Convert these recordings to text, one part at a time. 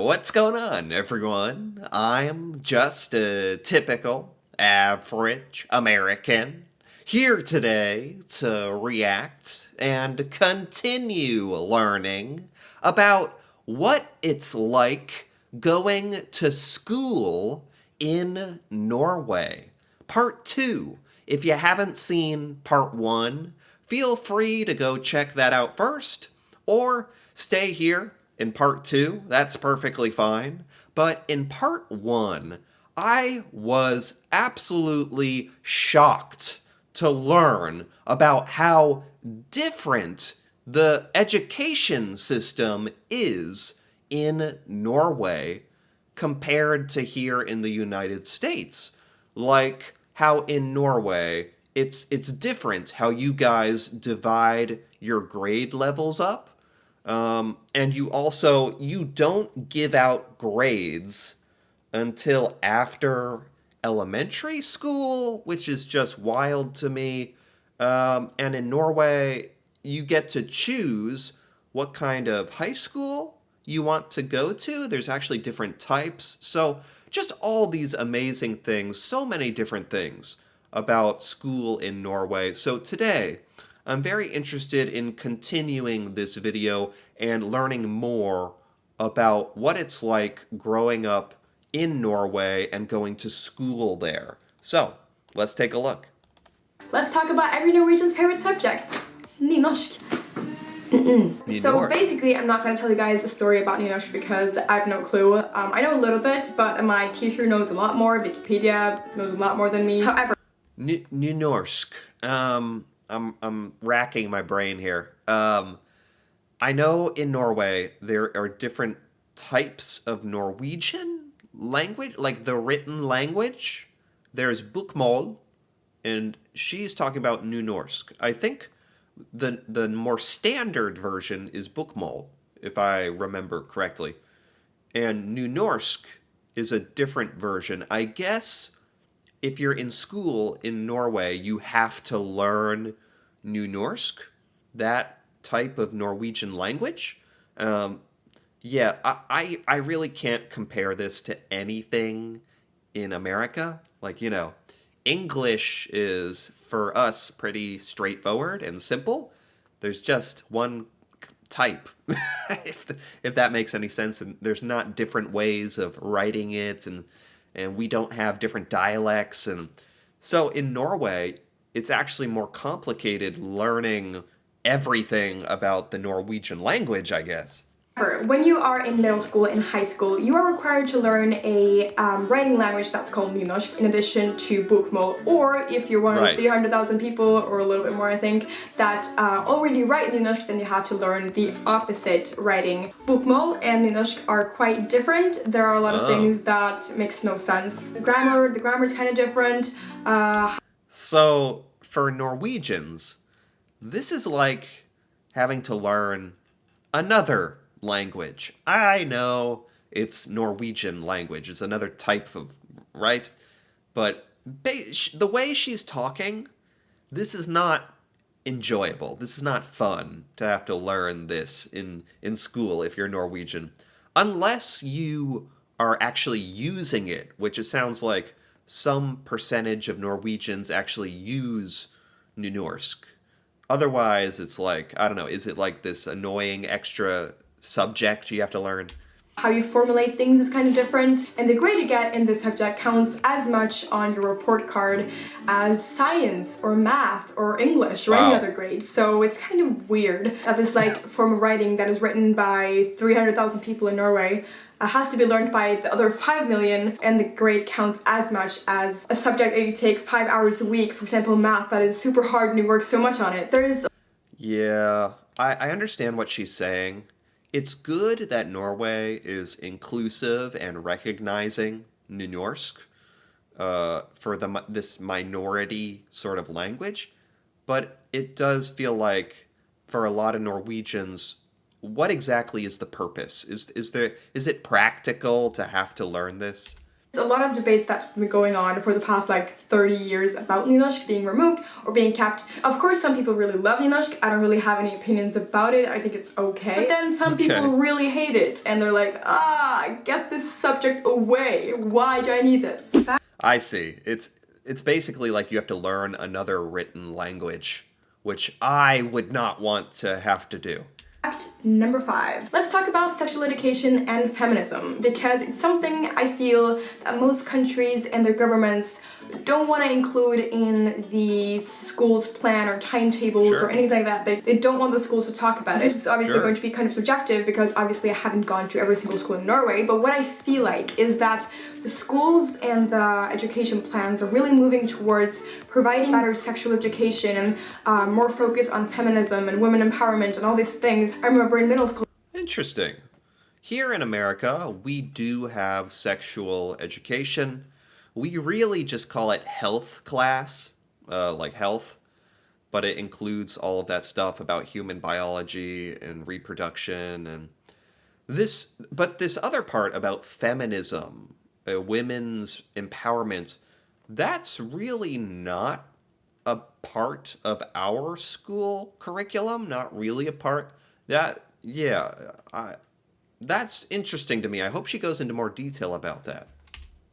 What's going on, everyone? I'm just a typical, average American here today to react and continue learning about what it's like going to school in Norway. Part 2. If you haven't seen Part 1, feel free to go check that out first, or stay here in Part 2. That's perfectly fine. But in Part 1, I was absolutely shocked to learn about how different the education system is in Norway compared to here in the United States. Like how in Norway, it's different how you guys divide your grade levels up. And you don't give out grades until after elementary school, which is just wild to me. And in Norway, you get to choose what kind of high school you want to go to. There's actually different types. So, just all these amazing things, so many different things about school in Norway. So, today, I'm very interested in continuing this video and learning more about what it's like growing up in Norway and going to school there. So, let's take a look. Let's talk about every Norwegian's favorite subject, nynorsk. So basically, I'm not going to tell you guys a story about nynorsk because I have no clue. I know a little bit, but my teacher knows a lot more. Wikipedia knows a lot more than me. However, Nynorsk. I'm racking my brain here. I know in Norway there are different types of Norwegian language, like the written language. There's bokmål, and she's talking about nynorsk. I think the more standard version is bokmål, if I remember correctly. And nynorsk is a different version. I guess if you're in school in Norway, you have to learn nynorsk, that type of Norwegian language. Yeah, I really can't compare this to anything in America. Like, English is, for us, pretty straightforward and simple. There's just one type, if that makes any sense. And there's not different ways of writing it, and we don't have different dialects. And so in Norway, it's actually more complicated learning everything about the Norwegian language, I guess. when you are in middle school and high school, you are required to learn a writing language that's called nynorsk in addition to bokmål. Or if you're one of 300,000 people, or a little bit more I think, that already write nynorsk, then you have to learn the opposite writing. Bokmål and nynorsk are quite different. There are a lot of things that makes no sense. The grammar is kind of different. So for Norwegians, this is like having to learn another language. I know it's Norwegian language. It's another type of, right? But the way she's talking, this is not enjoyable. This is not fun to have to learn this in school if you're Norwegian. Unless you are actually using it, which it sounds like some percentage of Norwegians actually use nynorsk. Otherwise, it's like, I don't know, is it like this annoying extra subject you have to learn? How you formulate things is kind of different, and the grade you get in this subject counts as much on your report card as science or math or English or any other grade. So it's kind of weird that this form of writing that is written by 300,000 people in Norway has to be learned by the other 5 million, and the grade counts as much as a subject that you take 5 hours a week, for example math, that is super hard and you work so much on it. Yeah, I understand what she's saying. It's good that Norway is inclusive and recognizing nynorsk for this minority sort of language, but it does feel like for a lot of Norwegians, what exactly is the purpose? Is it practical to have to learn this? There's a lot of debates that's been going on for the past like 30 years about nynorsk being removed or being kept. Of course, some people really love nynorsk. I don't really have any opinions about it. I think it's okay. But then some people really hate it and they're like, get this subject away. Why do I need this? I see. It's basically like you have to learn another written language, which I would not want to have to do. Fact number 5. Let's talk about sexual education and feminism, because it's something I feel that most countries and their governments don't want to include in the school's plan or timetables or anything like that. They don't want the schools to talk about it. It's obviously going to be kind of subjective because obviously I haven't gone to every single school in Norway, but what I feel like is that the schools and the education plans are really moving towards providing better sexual education and more focus on feminism and women empowerment and all these things. I remember in middle school. Interesting. Here in America, we do have sexual education. We really just call it health class, like health, but it includes all of that stuff about human biology and reproduction and this other part about feminism, women's empowerment, that's really not a part of our school curriculum, not really a part. That's interesting to me. I hope she goes into more detail about that.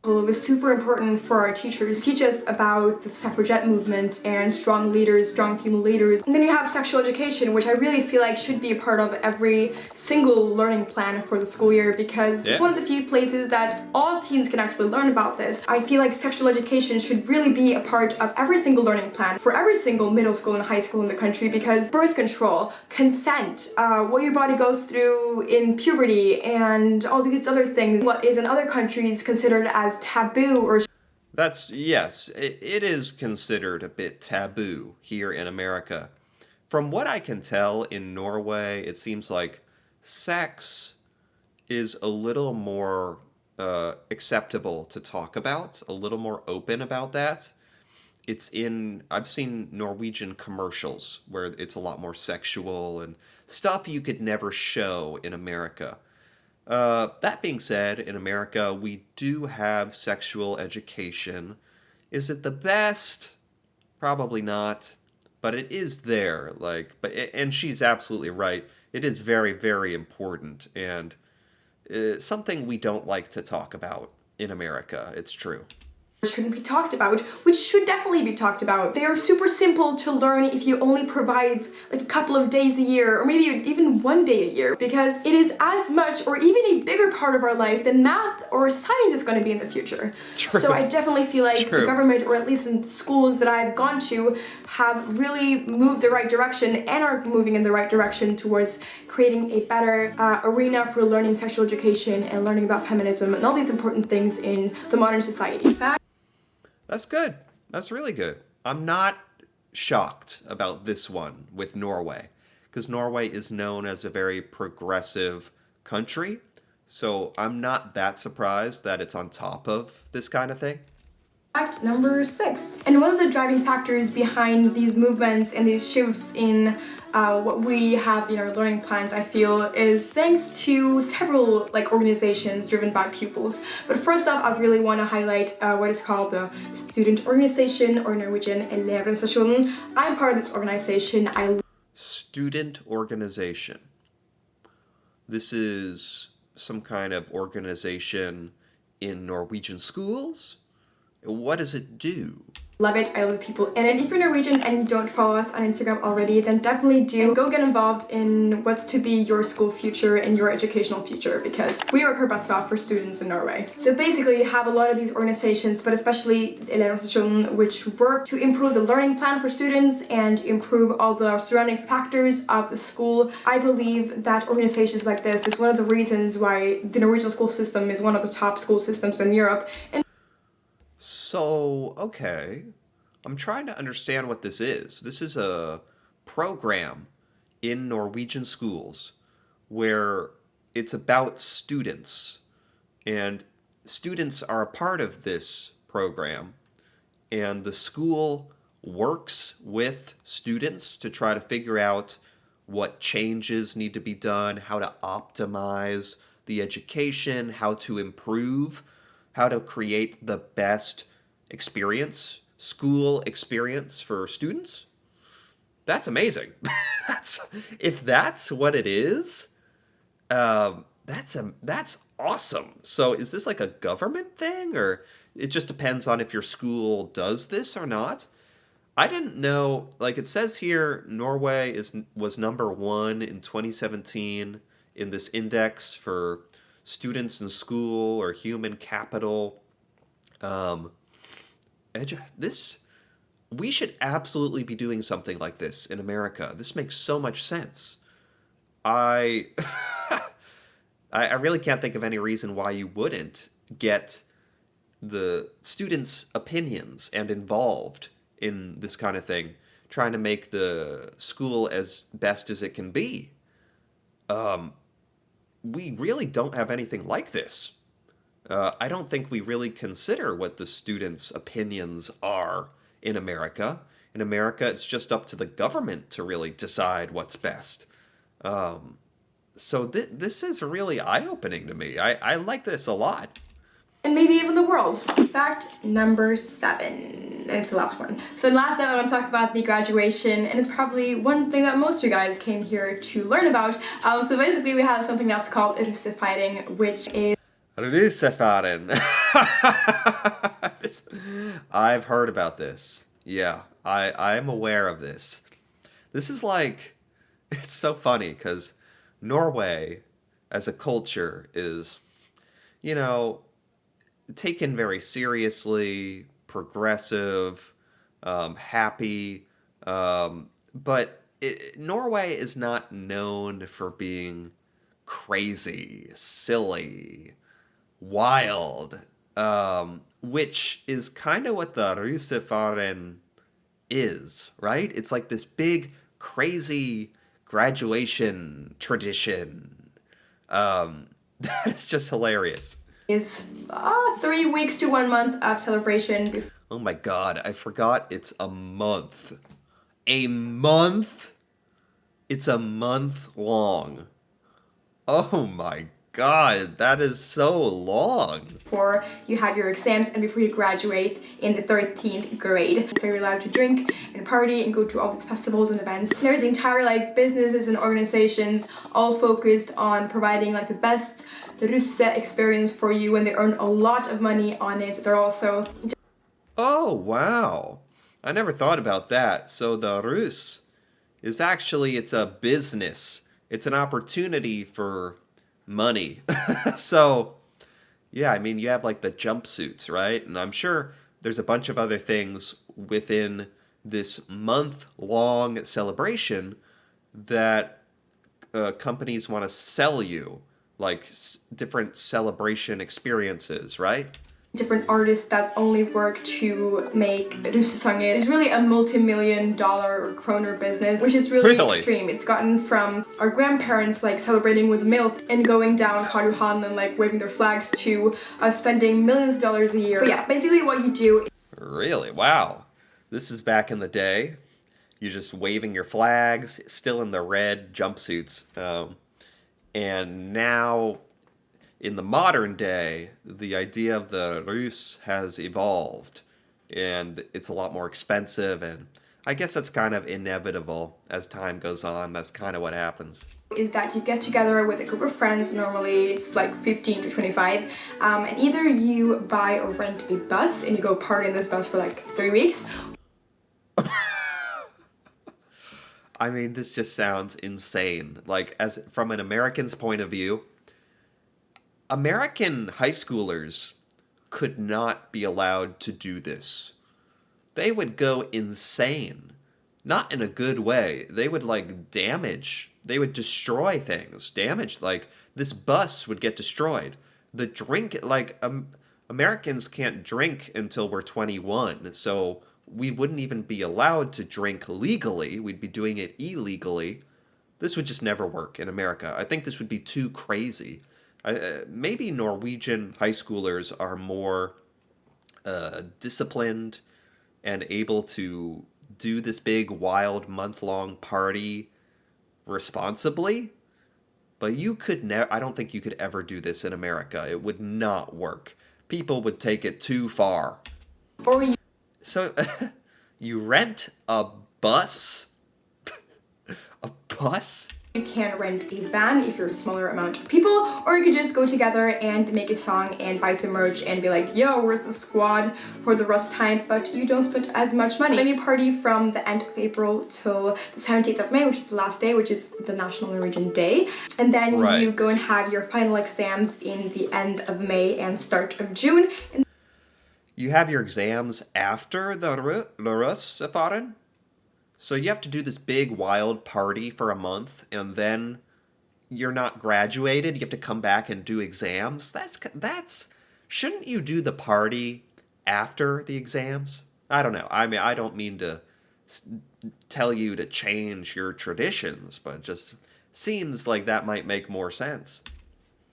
It was super important for our teachers to teach us about the suffragette movement and strong leaders, strong female leaders. And then you have sexual education, which I really feel like should be a part of every single learning plan for the school year, because it's one of the few places that all teens can actually learn about this. I feel like sexual education should really be a part of every single learning plan for every single middle school and high school in the country, because birth control, consent, what your body goes through in puberty, and all these other things, what is in other countries considered as taboo or Yes, it is considered a bit taboo here in America. From what I can tell in Norway, it seems like sex is a little more acceptable to talk about, a little more open about that. I've seen Norwegian commercials where it's a lot more sexual and stuff you could never show in America. That being said, in America, we do have sexual education. Is it the best? Probably not, but it is there. And she's absolutely right. It is very, very important, and something we don't like to talk about in America. It's true. Shouldn't be talked about, which should definitely be talked about. They are super simple to learn if you only provide like a couple of days a year, or maybe even one day a year, because it is as much or even a bigger part of our life than math or science is going to be in the future. True. So I definitely feel like the government, or at least in schools that I've gone to, have really moved the right direction and are moving in the right direction towards creating a better arena for learning sexual education and learning about feminism and all these important things in the modern society. That's good. That's really good. I'm not shocked about this one with Norway, because Norway is known as a very progressive country, so I'm not that surprised that it's on top of this kind of thing. Fact number 6. And one of the driving factors behind these movements and these shifts in what we have in our learning plans, I feel, is thanks to several organizations driven by pupils. But first off, I really want to highlight what is called the student organization, or Norwegian Elevorganisasjonen. I'm part of this organization. Student organization. This is some kind of organization in Norwegian schools? What does it do? Love it. I love people. And if you're Norwegian and you don't follow us on Instagram already, then definitely do. And go get involved in what's to be your school future and your educational future, because we work our butts off for students in Norway. So basically, you have a lot of these organizations, but especially Elevorganisasjonen, which work to improve the learning plan for students and improve all the surrounding factors of the school. I believe that organizations like this is one of the reasons why the Norwegian school system is one of the top school systems in Europe. So, okay, I'm trying to understand what this is. This is a program in Norwegian schools where it's about students, and students are a part of this program, and the school works with students to try to figure out what changes need to be done, how to optimize the education, how to improve how to create the best school experience for students. That's amazing. that's If that's what it is, that's awesome. So is this like a government thing, or it just depends on if your school does this or not? I didn't know. Like it says here, Norway was number one in 2017 in this index for students in school or human capital. Um, this We should absolutely be doing something like this in America. This makes so much sense. I I really can't think of any reason why you wouldn't get the students' opinions and involved in this kind of thing, trying to make the school as best as it can be. We really don't have anything like this. I don't think we really consider what the students' opinions are in America. In America, it's just up to the government to really decide what's best. So this is really eye-opening to me. I like this a lot. And maybe even the world. Fact number 7. And it's the last one. So last time I want to talk about the graduation, and it's probably one thing that most of you guys came here to learn about. So basically we have something that's called russifying, which is Russefaren. I've heard about this. Yeah, I'm aware of this. This is like, it's so funny because Norway as a culture is, you know, taken very seriously, progressive, happy, but Norway is not known for being crazy, silly, wild, which is kind of what the Russefaren is, right? It's like this big, crazy graduation tradition. That is just hilarious. 3 weeks to 1 month of celebration. Oh my god, I forgot it's a month. A month? It's a month long. Oh my god, that is so long. Before you have your exams and before you graduate in the 13th grade. So you're allowed to drink and party and go to all these festivals and events. There's entire like businesses and organizations all focused on providing like the best russe experience for you, and they earn a lot of money on it. They're also... Oh, wow. I never thought about that. So the Russ is actually, it's a business. It's an opportunity for money. So, yeah, I mean, you have like the jumpsuits, right? And I'm sure there's a bunch of other things within this month-long celebration that companies want to sell you, like different celebration experiences, right? Different artists that only work to make russesanger. It's really a multi-million-dollar or kroner business, which is really extreme. It's gotten from our grandparents like celebrating with milk and going down Karl Johan and like waving their flags to spending millions of dollars a year. But yeah, basically what you do... Really? Wow. This is back in the day. You're just waving your flags, still in the red jumpsuits. And now, in the modern day, the idea of the Russ has evolved, and it's a lot more expensive, and I guess that's kind of inevitable as time goes on. That's kind of what happens. Is that you get together with a group of friends, normally it's like 15 to 25, and either you buy or rent a bus and you go party in this bus for like 3 weeks. I mean, this just sounds insane. Like, as from an American's point of view, American high schoolers could not be allowed to do this. They would go insane. Not in a good way. They would, like, they would destroy things. Like, this bus would get destroyed. The drink, like, Americans can't drink until we're 21, so we wouldn't even be allowed to drink legally. We'd be doing it illegally. This would just never work in America. I think this would be too crazy. Maybe Norwegian high schoolers are more disciplined and able to do this big, wild, month-long party responsibly. But you could I don't think you could ever do this in America. It would not work. people would take it too far. Or you So, you rent a bus? A bus? can rent a van if you're a smaller amount of people, or you could just go together and make a song and buy some merch and be like, yo, where's the squad for the rest time, but you don't spend as much money. Then you party from the end of April till the 17th of May, which is the last day, which is the National Norwegian Day. And then Right. you go and have your final exams in the end of May and start of June. And You have your exams after the Russefaren? So you have to do this big wild party for a month, and then you're not graduated. You have to come back and do exams. That's shouldn't you do the party after the exams? I don't know. I mean, I don't mean to s- tell you to change your traditions, but it just seems like that might make more sense.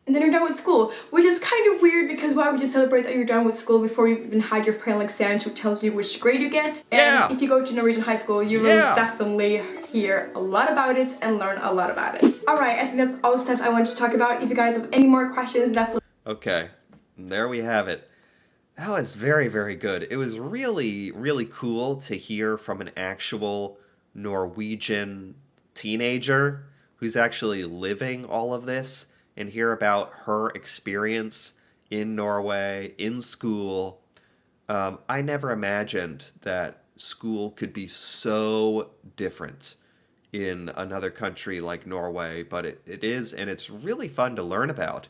then you're done with school, which is kind of weird because why would you celebrate that you're done with school before you've even had your final exams, which tells you which grade you get? Yeah. And if you go to Norwegian high school, you will Yeah. definitely hear a lot about it and learn a lot about it. Alright, I think that's all the stuff I wanted to talk about. If you guys have any more questions, definitely Okay, there we have it. That was very, very good. It was really, really cool to hear from an actual Norwegian teenager who's actually living all of this and hear about her experience in Norway, in school. I never imagined that school could be so different in another country like Norway, but it is, and it's really fun to learn about.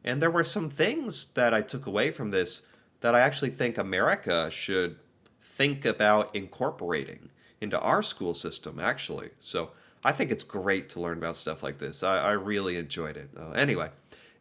And there were some things that I took away from this that I actually think America should think about incorporating into our school system, actually. So I think it's great to learn about stuff like this. I really enjoyed it. Anyway,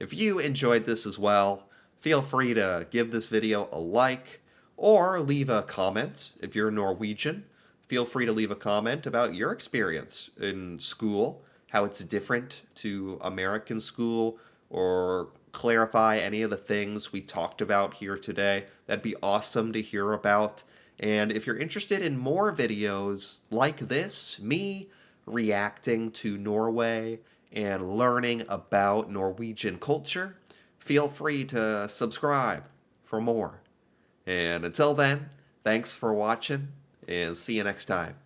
if you enjoyed this as well, feel free to give this video a like or leave a comment. If you're Norwegian, feel free to leave a comment about your experience in school, how it's different to American school, or clarify any of the things we talked about here today. That'd be awesome to hear about. And if you're interested in more videos like this, me reacting to Norway and learning about Norwegian culture, feel free to subscribe for more. And until then, thanks for watching, and see you next time.